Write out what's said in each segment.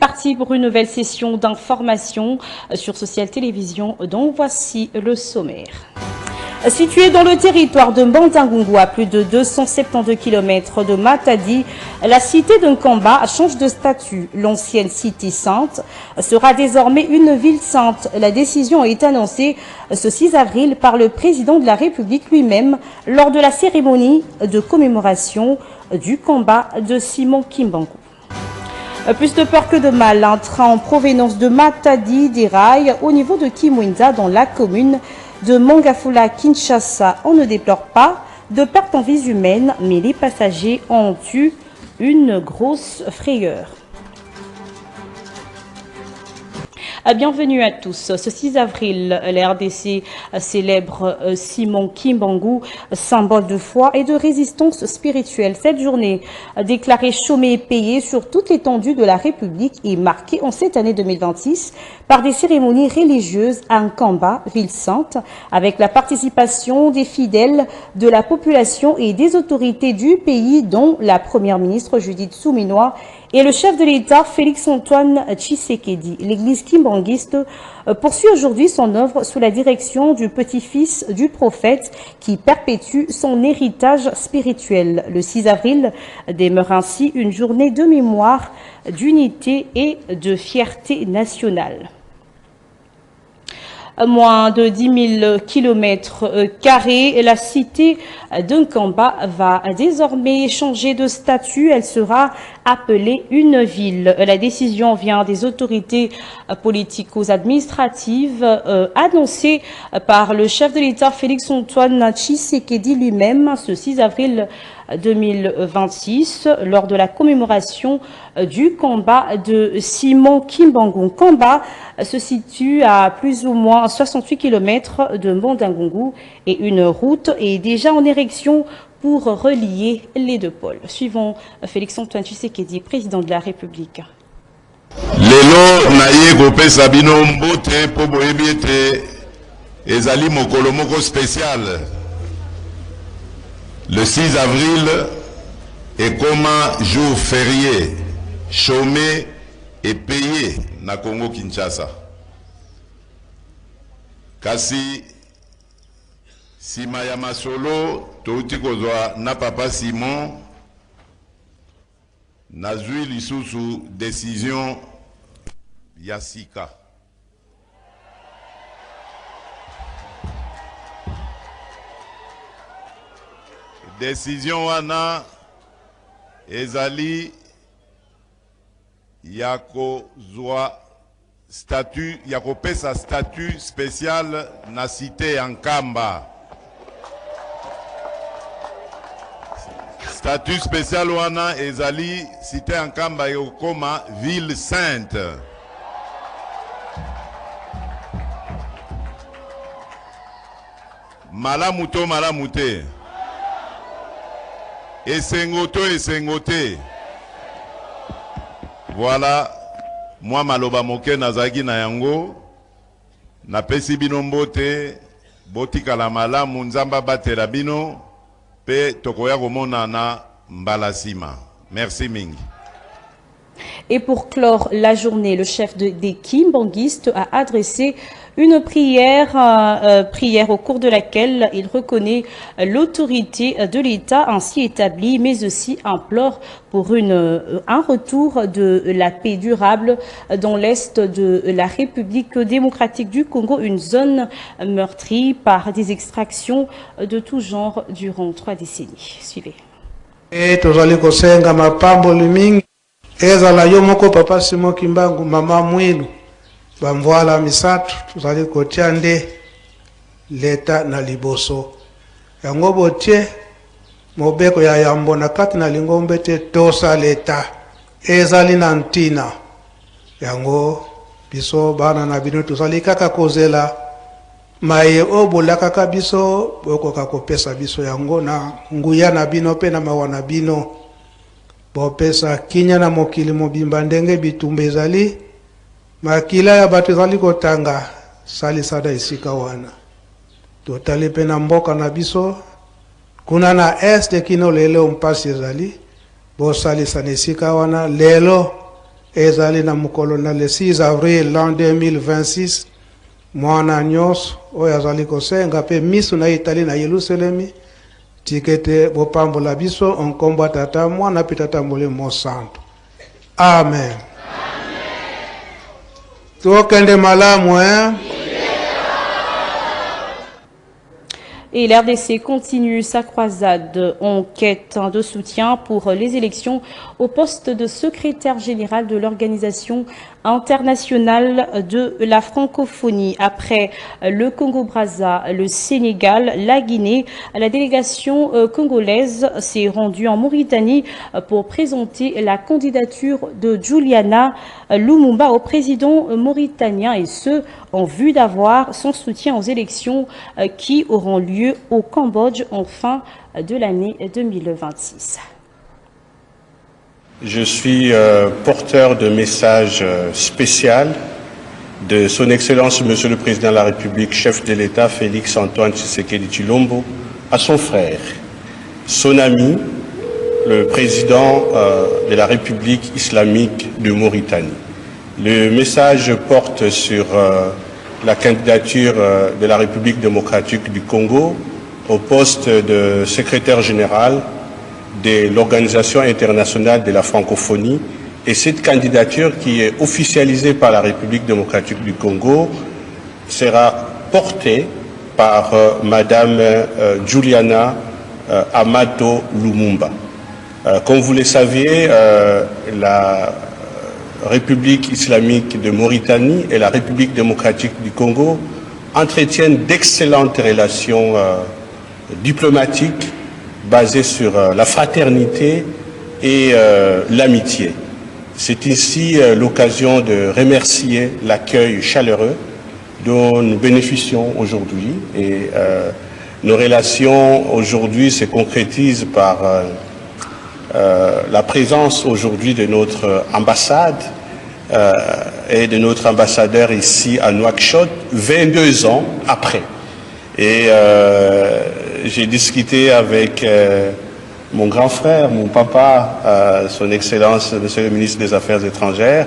Parti pour une nouvelle session d'information sur Social Télévision, dont voici le sommaire. Situé dans le territoire de Mbandingungu, à plus de 272 km de Matadi, la cité d'Nkamba change de statut. L'ancienne cité sainte sera désormais une ville sainte. La décision a été annoncée ce 6 avril par le président de la République lui-même lors de la cérémonie de commémoration du combat de Simon Kimbangu. Plus de peur que de mal, un train en provenance de Matadi déraille au niveau de Kimwinza dans la commune de Mangafula, Kinshasa. On ne déplore pas de perte en vies humaines, mais les passagers ont eu une grosse frayeur. Bienvenue à tous. Ce 6 avril, la RDC célèbre Simon Kimbangu, symbole de foi et de résistance spirituelle. Cette journée, déclarée chômée et payée sur toute l'étendue de la République, est marquée en cette année 2026 par des cérémonies religieuses à Nkamba, ville sainte, avec la participation des fidèles, de la population et des autorités du pays, dont la première ministre Judith Suminwa et le chef de l'État, Félix-Antoine Tshisekedi. L'église kimbanguiste poursuit aujourd'hui son œuvre sous la direction du petit-fils du prophète qui perpétue son héritage spirituel. Le 6 avril demeure ainsi une journée de mémoire, d'unité et de fierté nationale. Moins de 10 000 km², la cité d'Nkamba va désormais changer de statut. Elle sera appelée une ville. La décision vient des autorités politico-administratives annoncée par le chef de l'État Félix-Antoine Tshisekedi lui-même ce 6 avril 2026 lors de la commémoration du combat de Simon Kimbangu. Nkamba se situe à plus ou moins 68 km de Mbandingungu et une route est déjà en érection pour relier les deux pôles. Suivons Félix-Antoine Tshisekedi, président de la République. Lelo naye kopesa bino mbote po boyebi ete ezali mokolo moko spécial. Le 6 avril est comme un jour férié, chômé et payé na Congo Kinshasa. Kasi sima ya masolo touti kozwa na papa Simon nazui lisusu décision ya sika. Décision wana ezali yako zwa statut yako pesa statut spécial na cité Nkamba. Statut spécial wana ezali cité Nkamba yokoma ville sainte. Malamuto malamute. Esengote. Voilà, moi maloba moke nazaki na yango, na pesi bino mbote, botika la malamu nzamba batela bino, pe tokoya komona na mbalasima. Merci mingi. Et pour clore la journée, le chef des kimbanguistes a adressé une prière au cours de laquelle il reconnaît l'autorité de l'État ainsi établie, mais aussi implore pour un retour de la paix durable dans l'est de la République démocratique du Congo, une zone meurtrie par des extractions de tout genre durant 3 décennies. Suivez. Ezala yo moko papa Simon Kimbangu mama mwilu bamvoala misatu tuzali kotia nde leta na liboso yango botie mobeko ya yambo na kati na lingombe te tosa leta ezali na ntina yango biso bana na bino tuzali kaka kozela maye obola kaka biso bokoka kopesa biso yango na nguya na bino pe na mawa na bino bopesa kinya na mokili mobimba ndenge bitumba ezali makila ya bato ezali kotanga salisada esika wana totali pe na mboka na biso kuna na este kino lelo mpasi ezali bosalisa na esika wana lelo ezali na mokolo na le 6 avril l'an 2026 mwana nyonso oyo azali kosenga mpe miso na itali na Yerusalemi tikete bopambola biso onkombo tata mwana mpe tata molimo santo. Amen. Tokende malamu Et l'RDC continue sa croisade en quête de soutien pour les élections au poste de secrétaire général de l'Organisation internationale de la francophonie. Après le Congo-Brazza, le Sénégal, la Guinée, la délégation congolaise s'est rendue en Mauritanie pour présenter la candidature de Juliana Lumumba au président mauritanien, et ce, en vue d'avoir son soutien aux élections qui auront lieu au Cambodge en fin de l'année 2026. Je suis porteur de message spécial de Son Excellence Monsieur le Président de la République, chef de l'État Félix Antoine Tshisekedi Tshilombo, à son frère, son ami, le président de la République islamique de Mauritanie. Le message porte sur la candidature de la République démocratique du Congo au poste de secrétaire général de l'Organisation internationale de la francophonie, et cette candidature qui est officialisée par la République démocratique du Congo sera portée par Madame Juliana Amato Lumumba. Comme vous le saviez, la République islamique de Mauritanie et la République démocratique du Congo entretiennent d'excellentes relations diplomatiques basées sur la fraternité et l'amitié. C'est ici l'occasion de remercier l'accueil chaleureux dont nous bénéficions aujourd'hui, et nos relations aujourd'hui se concrétisent par la présence aujourd'hui de notre ambassade et de notre ambassadeur ici à Nouakchott 22 ans après. Et j'ai discuté avec mon grand frère, mon papa, son Excellence, Monsieur le ministre des Affaires étrangères,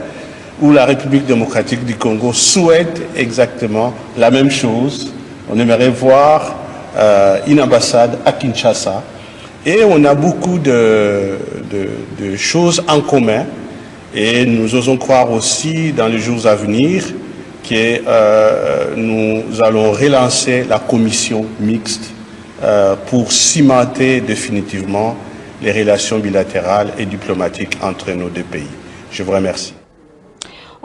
où la République démocratique du Congo souhaite exactement la même chose. On aimerait voir une ambassade à Kinshasa. Et on a beaucoup de choses en commun. Et nous osons croire aussi dans les jours à venir que nous allons relancer la commission mixte pour cimenter définitivement les relations bilatérales et diplomatiques entre nos deux pays. Je vous remercie.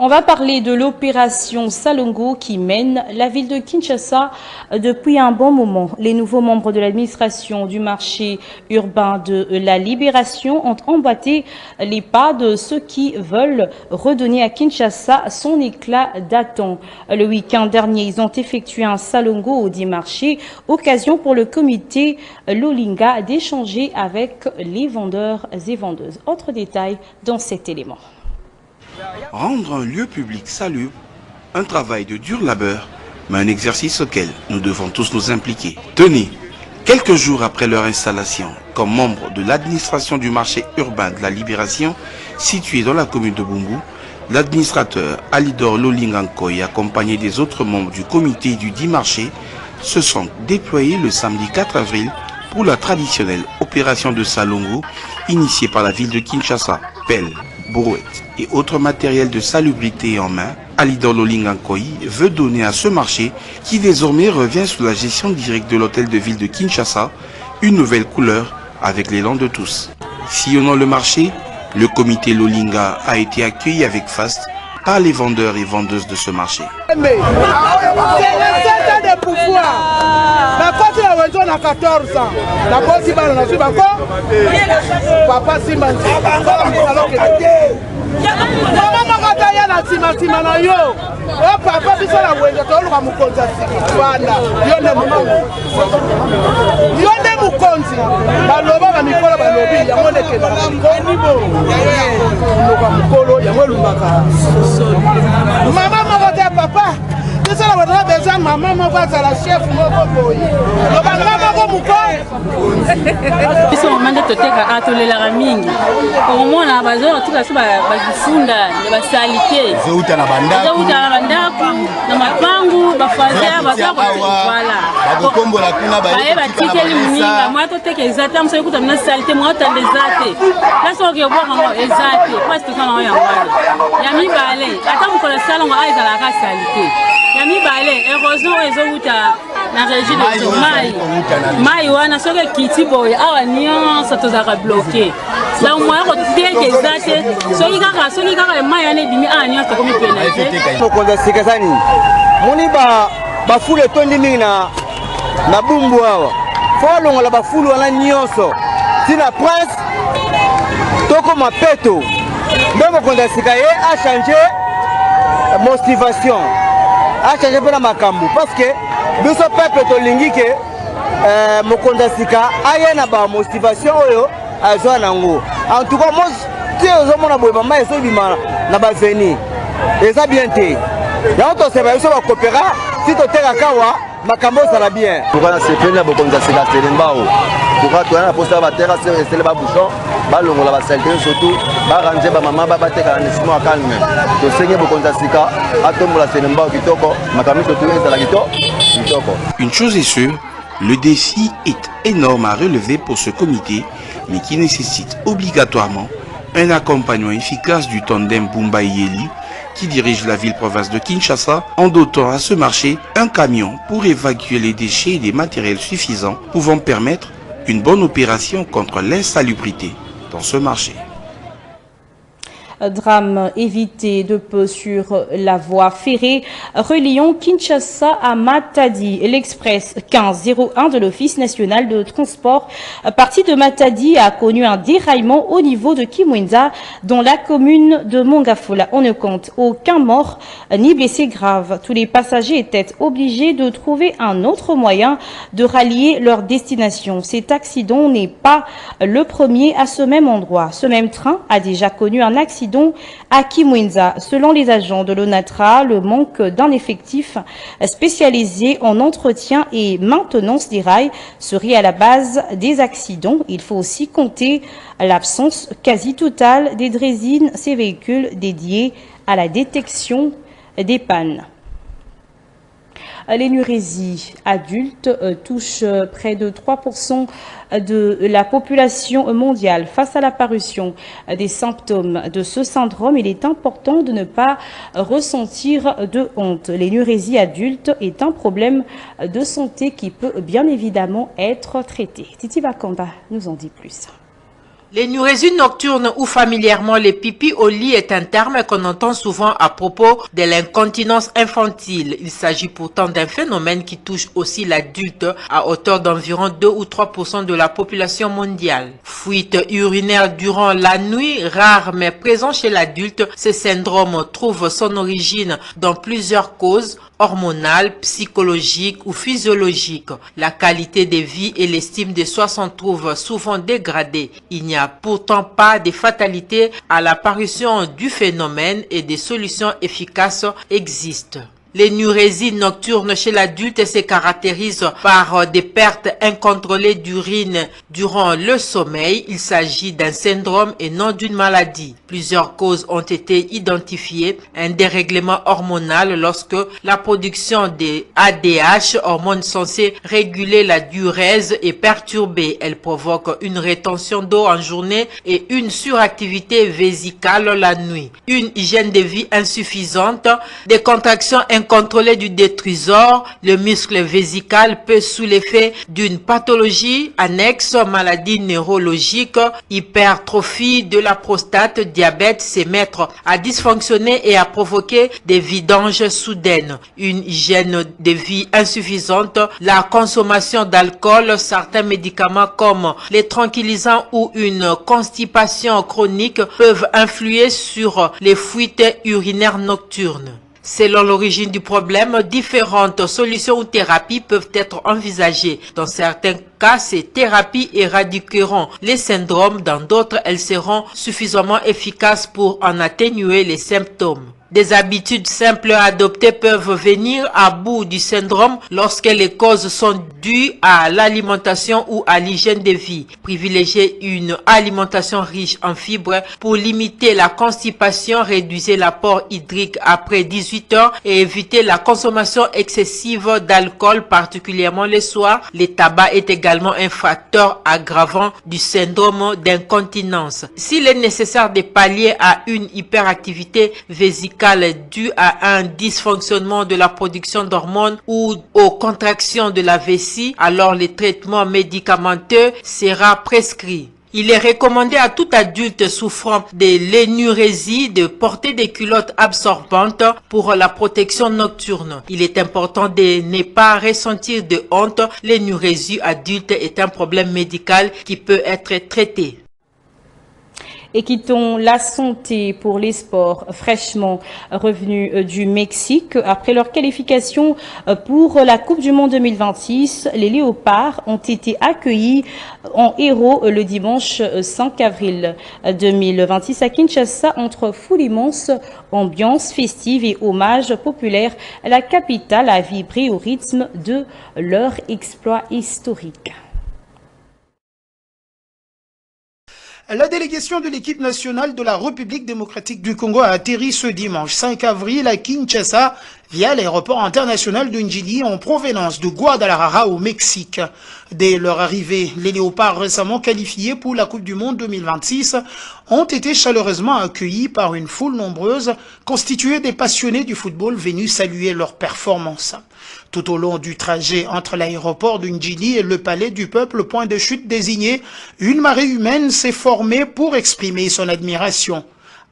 On va parler de l'opération Salongo qui mène la ville de Kinshasa depuis un bon moment. Les nouveaux membres de l'administration du marché urbain de la Libération ont emboîté les pas de ceux qui veulent redonner à Kinshasa son éclat datant. Le week-end dernier, ils ont effectué un Salongo au 10 marchés, occasion pour le comité Lolinga d'échanger avec les vendeurs et vendeuses. Autre détail dans cet élément. Rendre un lieu public salubre, un travail de dur labeur, mais un exercice auquel nous devons tous nous impliquer. Tenez, quelques jours après leur installation comme membre de l'administration du marché urbain de la Libération, situé dans la commune de Bumbu, l'administrateur Alidor Lolingankoy, accompagné des autres membres du comité du 10 marché, se sont déployés le samedi 4 avril pour la traditionnelle opération de Salongo initiée par la ville de Kinshasa. Pelle, brouette et autres matériels de salubrité en main, Alidor Lolingankoy veut donner à ce marché, qui désormais revient sous la gestion directe de l'hôtel de ville de Kinshasa, une nouvelle couleur avec l'élan de tous. Sillonnant le marché, le comité Lolinga a été accueilli avec faste par les vendeurs et vendeuses de ce marché. Maman papa biso na bato besoin mama moko azala chef moko boye lobanga moko mokolo biso momande toteka atolelaka mingi omona bazora tuka so bakifunda ne basalite zouta na bandako na mapangu bafazer bazako voilà bakombola kuna baye batikeli muninga mwa toteka ezate mso ekuta na salite mwa tande ezate laso ke bwa ngo ezate parce que kana ya ngwale ya mibale ata mukolo sala ngo aizala ka salite ya mibale erosion ezouta na régie de mai wana soki kiti boye awa nyonso tozalaka bloqué donc moya koteka ezate soki kaka mai wana ebimi awa nyonso tokomi pénalize mokonzi asikasa nini moni bafulu etondi mingi na bumbu awa fo alongola bafulu wana nyonso tina prince tokoma peto nde mokonzi asika ye achange motivation achange mpe na makambo parce que biso peuple tolingi ke mokonzi asika aye na bamotivation oyo azwa nango en tout cas ti ozomona boye mama ezobima na baveni eza bien te yango toseba biso bakopera si totekaka awa makambo ezala bien pourquoi sepeli na bokonzi asika selembao pourquoi toya na posa batera esele babouchon balongola basalite surtout barange bamama bateka na nesimo ya calme tosengi bokonzi asika atombola selembao kitoko makambo surtout ezala kitoko. Une chose est sûre, le défi est énorme à relever pour ce comité, mais qui nécessite obligatoirement un accompagnement efficace du tandem Bumba Yeli qui dirige la ville-province de Kinshasa en dotant à ce marché un camion pour évacuer les déchets et des matériels suffisants pouvant permettre une bonne opération contre l'insalubrité dans ce marché. Drame évité de peu sur la voie ferrée reliant Kinshasa à Matadi. L'express 1501 de l'Office national de transport parti de Matadi a connu un déraillement au niveau de Kimwenza dans la commune de Mongafula. On ne compte aucun mort ni blessé grave. Tous les passagers étaient obligés de trouver un autre moyen de rallier leur destination. Cet accident n'est pas le premier à ce même endroit. Ce même train a déjà connu un accident à Kimwenza. Selon les agents de l'ONATRA, le manque d'un effectif spécialisé en entretien et maintenance des rails serait à la base des accidents. Il faut aussi compter l'absence quasi totale des drésines, ces véhicules dédiés à la détection des pannes. L'énurésie adulte touche près de 3% de la population mondiale. Face à l'apparition des symptômes de ce syndrome, il est important de ne pas ressentir de honte. L'énurésie adulte est un problème de santé qui peut bien évidemment être traité. Titi Bakamba nous en dit plus. L'énurésie nocturne ou familièrement les pipis au lit est un terme qu'on entend souvent à propos de l'incontinence infantile. Il s'agit pourtant d'un phénomène qui touche aussi l'adulte à hauteur d'environ 2 ou 3% de la population mondiale. Fuite urinaire durant la nuit, rare mais présent chez l'adulte, ce syndrome trouve son origine dans plusieurs causes hormonales, psychologiques ou physiologiques. La qualité de vie et l'estime de soi s'en trouvent souvent dégradées. Il n'y a pourtant pas de fatalité à l'apparition du phénomène et des solutions efficaces existent. L'énurésie nocturne chez l'adulte se caractérise par des pertes incontrôlées d'urine durant le sommeil. Il s'agit d'un syndrome et non d'une maladie. Plusieurs causes ont été identifiées. Un dérèglement hormonal lorsque la production des ADH, hormones censées réguler la diurèse, est perturbée. Elle provoque une rétention d'eau en journée et une suractivité vésicale la nuit. Une hygiène de vie insuffisante, des contractions incontrôlé du détrusor, le muscle vésical peut, sous l'effet d'une pathologie annexe, maladie neurologique, hypertrophie de la prostate, diabète, se mettre à dysfonctionner et à provoquer des vidanges soudaines. Une hygiène de vie insuffisante, la consommation d'alcool, certains médicaments comme les tranquillisants ou une constipation chronique peuvent influer sur les fuites urinaires nocturnes. Selon l'origine du problème, différentes solutions ou thérapies peuvent être envisagées. Dans certains cas, ces thérapies éradiqueront les syndromes. Dans d'autres, elles seront suffisamment efficaces pour en atténuer les symptômes. Des habitudes simples adoptées peuvent venir à bout du syndrome lorsque les causes sont dues à l'alimentation ou à l'hygiène de vie. Privilégier une alimentation riche en fibres pour limiter la constipation, réduisez l'apport hydrique après 18 heures et éviter la consommation excessive d'alcool, particulièrement le soir. Le tabac est également un facteur aggravant du syndrome d'incontinence. S'il est nécessaire de pallier à une hyperactivité vésicale due à un dysfonctionnement de la production d'hormones ou aux contractions de la vessie, alors le traitement médicamenteux sera prescrit. Il est recommandé à tout adulte souffrant de l'énurésie de porter des culottes absorbantes pour la protection nocturne. Il est important de ne pas ressentir de honte. L'énurésie adulte est un problème médical qui peut être traité. Et quittons la santé pour les sports fraîchement revenus du Mexique. Après leur qualification pour la Coupe du Monde 2026, les Léopards ont été accueillis en héros le dimanche 5 avril 2026 à Kinshasa entre foule immense, ambiance festive et hommage populaire. La capitale a vibré au rythme de leur exploit historique. La délégation de l'équipe nationale de la République démocratique du Congo a atterri ce dimanche 5 avril à Kinshasa via l'aéroport international de Njili en provenance de Guadalajara au Mexique. Dès leur arrivée, les Léopards récemment qualifiés pour la Coupe du Monde 2026 ont été chaleureusement accueillis par une foule nombreuse constituée des passionnés du football venus saluer leur performance. Tout au long du trajet entre l'aéroport de Njili et le palais du peuple, point de chute désigné, une marée humaine s'est formée pour exprimer son admiration.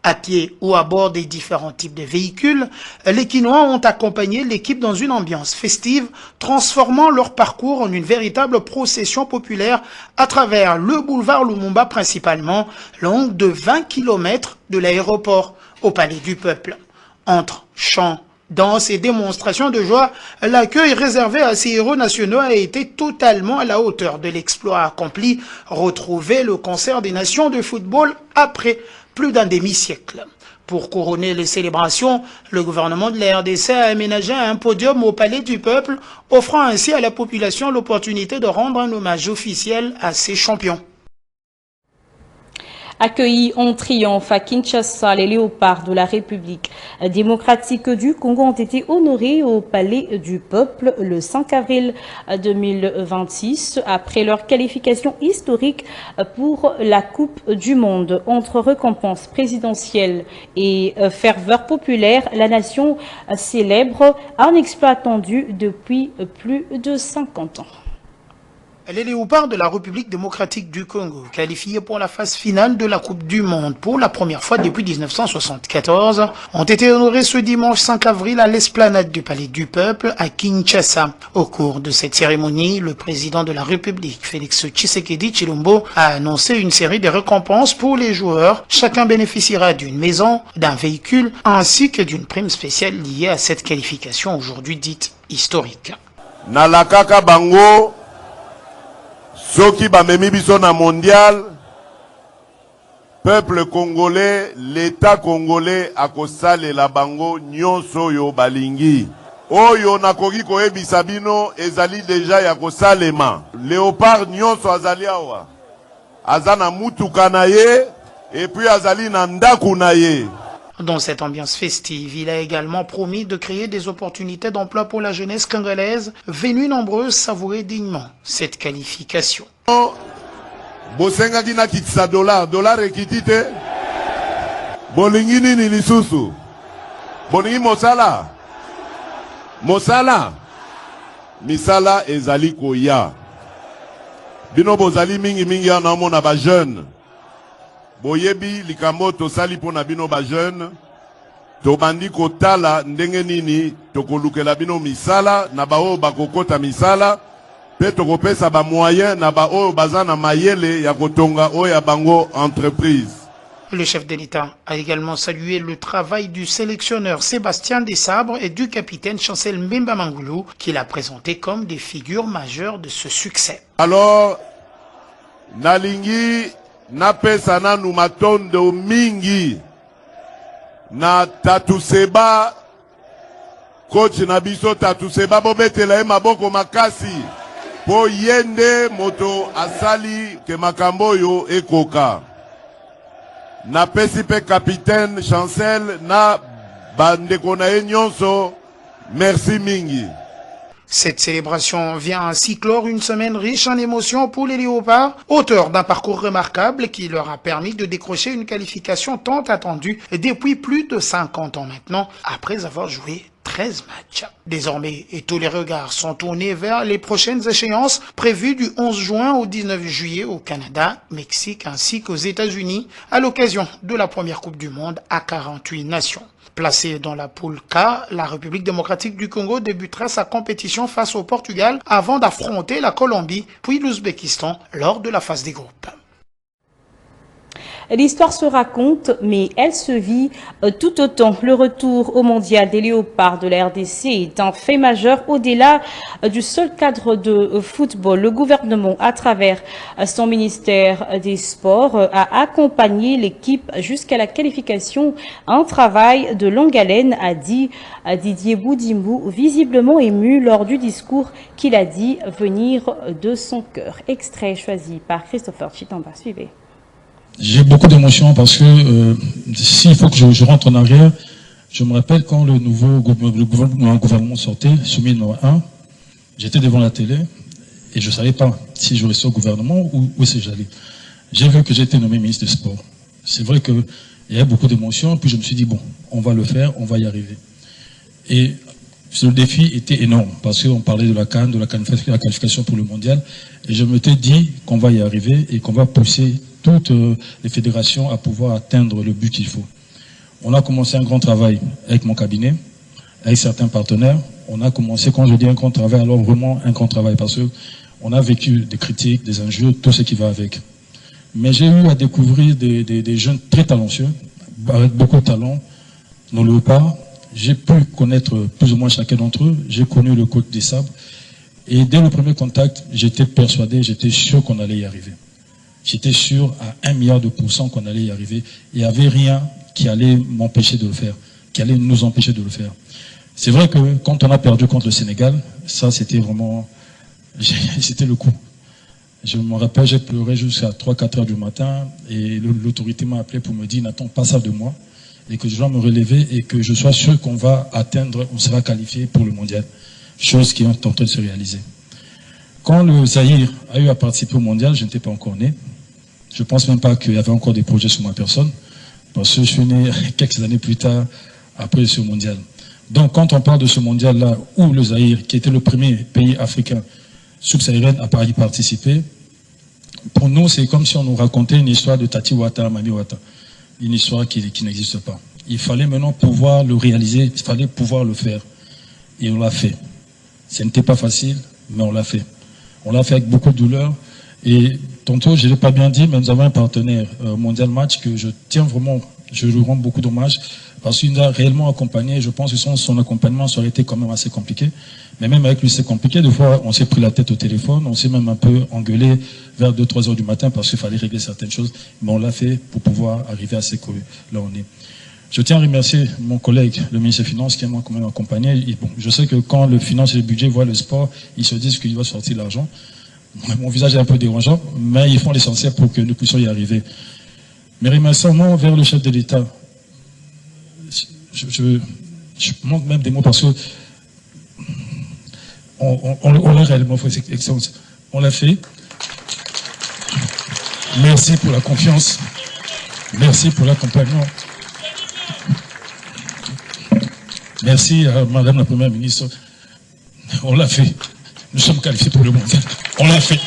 À pied ou à bord des différents types de véhicules, les Quinois ont accompagné l'équipe dans une ambiance festive, transformant leur parcours en une véritable procession populaire à travers le boulevard Lumumba principalement, long de 20 km de l'aéroport au palais du peuple. Entre chants, danses et démonstrations de joie, l'accueil réservé à ces héros nationaux a été totalement à la hauteur de l'exploit accompli, retrouver le concert des nations de football après plus d'un demi-siècle. Pour couronner les célébrations, le gouvernement de la RDC a aménagé un podium au Palais du Peuple, offrant ainsi à la population l'opportunité de rendre un hommage officiel à ces champions. Accueillis en triomphe à Kinshasa, les Léopards de la République démocratique du Congo ont été honorés au Palais du Peuple le 5 avril 2026 après leur qualification historique pour la Coupe du Monde. Entre récompenses présidentielles et ferveur populaire, la nation célèbre un exploit attendu depuis plus de 50 ans. Les Léopards de la République démocratique du Congo, qualifiés pour la phase finale de la Coupe du Monde pour la première fois depuis 1974, ont été honorés ce dimanche 5 avril à l'esplanade du Palais du Peuple à Kinshasa. Au cours de cette cérémonie, le président de la République, Félix Tshisekedi Tshilombo, a annoncé une série de récompenses pour les joueurs. Chacun bénéficiera d'une maison, d'un véhicule, ainsi que d'une prime spéciale liée à cette qualification aujourd'hui dite historique. Nalakaka Bango Soki bamemi biso na mondial, peuple congolais, l'état congolais akosale la bango nyonso yo balingi. Oyo nakoki koyebisa bino ezali deja ya kosalema. Léopard nyonso azali awa. Azana mutuka na ye et puis azali na ndaku na ye. Dans cette ambiance festive, il a également promis de créer des opportunités d'emploi pour la jeunesse congolaise, venue nombreuse savourer dignement cette qualification. Bosenga kina kitsa dollar ekitite. Bolingi nini lisusu. Bolingi mosala. Misala ezali koya. Bino bozali mingi na mona ba jeune. Boyebi likambo tosali pona bino ba jeune tobandi kotala ndenge nini tokolukela bino misala na bao bakokota misala pe tokopesa ba moyen na bao bazana mayele ya kotonga oya bango entreprise. Le chef de l'État a également salué le travail du sélectionneur Sébastien Desabre et du capitaine Chancel Mbemba Mangulu qu'il a présenté comme des figures majeures de ce succès. Alors nalingi napesa nanu matondo mingi na Tatuseba coach na biso Tatuseba bobetela maboko makasi po yende moto asali ke makambo yo ekoka na pesi pe capitaine Chancel na bandeko na nyonso merci mingi. Cette célébration vient ainsi clore une semaine riche en émotions pour les Léopards, auteurs d'un parcours remarquable qui leur a permis de décrocher une qualification tant attendue depuis plus de 50 ans maintenant, après avoir joué 13 matchs. Désormais, et tous les regards sont tournés vers les prochaines échéances prévues du 11 juin au 19 juillet au Canada, Mexique ainsi qu'aux États-Unis à l'occasion de la première Coupe du Monde à 48 nations. Placée dans la poule K, la République démocratique du Congo débutera sa compétition face au Portugal avant d'affronter la Colombie puis l'Ouzbékistan lors de la phase des groupes. L'histoire se raconte, mais elle se vit tout autant. Le retour au mondial des Léopards de la RDC est un fait majeur au-delà du seul cadre de football. Le gouvernement, à travers son ministère des Sports, a accompagné l'équipe jusqu'à la qualification. Un travail de longue haleine, a dit Didier Boudimou, visiblement ému lors du discours qu'il a dit venir de son cœur. Extrait choisi par Christopher Chitamba. Suivez. J'ai beaucoup d'émotions parce que s'il faut que je rentre en arrière, je me rappelle quand le gouvernement sortait, soumis numéro 1, j'étais devant la télé et je ne savais pas si je restais au gouvernement ou où c'est j'allais. J'ai vu que j'étais nommé ministre des Sports. C'est vrai qu'il y avait beaucoup d'émotions, puis je me suis dit, bon, on va le faire, on va y arriver. Et le défi était énorme parce qu'on parlait de la CAN, de la qualification pour le mondial, et je me suis dit qu'on va y arriver et qu'on va pousser toutes les fédérations à pouvoir atteindre le but qu'il faut. On a commencé un grand travail avec mon cabinet, avec certains partenaires. On a commencé, quand je dis un grand travail, alors vraiment un grand travail, parce qu'on a vécu des critiques, des injures, tout ce qui va avec. Mais j'ai eu à découvrir des jeunes très talentueux, avec beaucoup de talent, nos Léopards. J'ai pu connaître plus ou moins chacun d'entre eux. J'ai connu le coach des Sabres. Et dès le premier contact, j'étais persuadé, j'étais sûr qu'on allait y arriver. J'étais sûr à 1 milliard de % qu'on allait y arriver. Il n'y avait rien qui allait m'empêcher de le faire, qui allait nous empêcher de le faire. C'est vrai que quand on a perdu contre le Sénégal, ça c'était vraiment, c'était le coup. Je me rappelle, j'ai pleuré jusqu'à 3-4 heures du matin et l'autorité m'a appelé pour me dire, n'attends pas ça de moi, et que je dois me relever et que je sois sûr qu'on va atteindre, on sera qualifié pour le mondial. Chose qui est en train de se réaliser. Quand le Zaïre a eu à participer au mondial, je n'étais pas encore né. Je ne pense même pas qu'il y avait encore des projets sur ma personne, parce que je suis né quelques années plus tard, après ce mondial. Donc quand on parle de ce mondial-là, où le Zaïre, qui était le premier pays africain subsaharienne à y participer, pour nous, c'est comme si on nous racontait une histoire de Tati Ouattara, Mami Ouattara, une histoire qui n'existe pas. Il fallait maintenant pouvoir le réaliser, il fallait pouvoir le faire. Et on l'a fait. Ce n'était pas facile, mais on l'a fait. On l'a fait avec beaucoup de douleur. Et tantôt, je ne l'ai pas bien dit, mais nous avons un partenaire Mondial Match que je tiens vraiment, je lui rends beaucoup d'hommage parce qu'il nous a réellement accompagné. Je pense que son accompagnement, ça aurait été quand même assez compliqué. Mais même avec lui, c'est compliqué. Des fois, on s'est pris la tête au téléphone, on s'est même un peu engueulé vers 2-3 heures du matin parce qu'il fallait régler certaines choses. Mais on l'a fait pour pouvoir arriver à ce que là on est. Je tiens à remercier mon collègue, le ministre des Finances, qui m'a quand même accompagné. Et bon, je sais que quand le finance et le budget voient le sport, ils se disent qu'il va sortir l'argent. Mon visage est un peu dérangeant, mais ils font l'essentiel pour que nous puissions y arriver. Mes remerciements vers le chef de l'État. Je manque même des mots parce que on l'a réellement fait, excellence. On l'a fait. Merci pour la confiance. Merci pour l'accompagnement. Merci à Madame la Première ministre. On l'a fait. Nous sommes qualifiés pour le mondial. On l'a fait.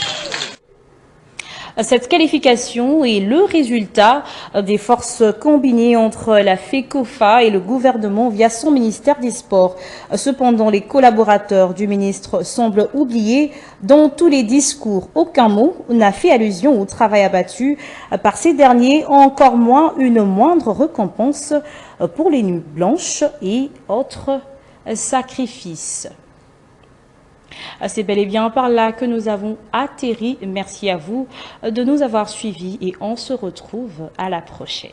Cette qualification est le résultat des forces combinées entre la FECOFA et le gouvernement via son ministère des Sports. Cependant, les collaborateurs du ministre semblent oublier dans tous les discours. Aucun mot n'a fait allusion au travail abattu par ces derniers, encore moins une moindre récompense pour les nuits blanches et autres sacrifices. C'est bel et bien par là que nous avons atterri. Merci à vous de nous avoir suivis et on se retrouve à la prochaine.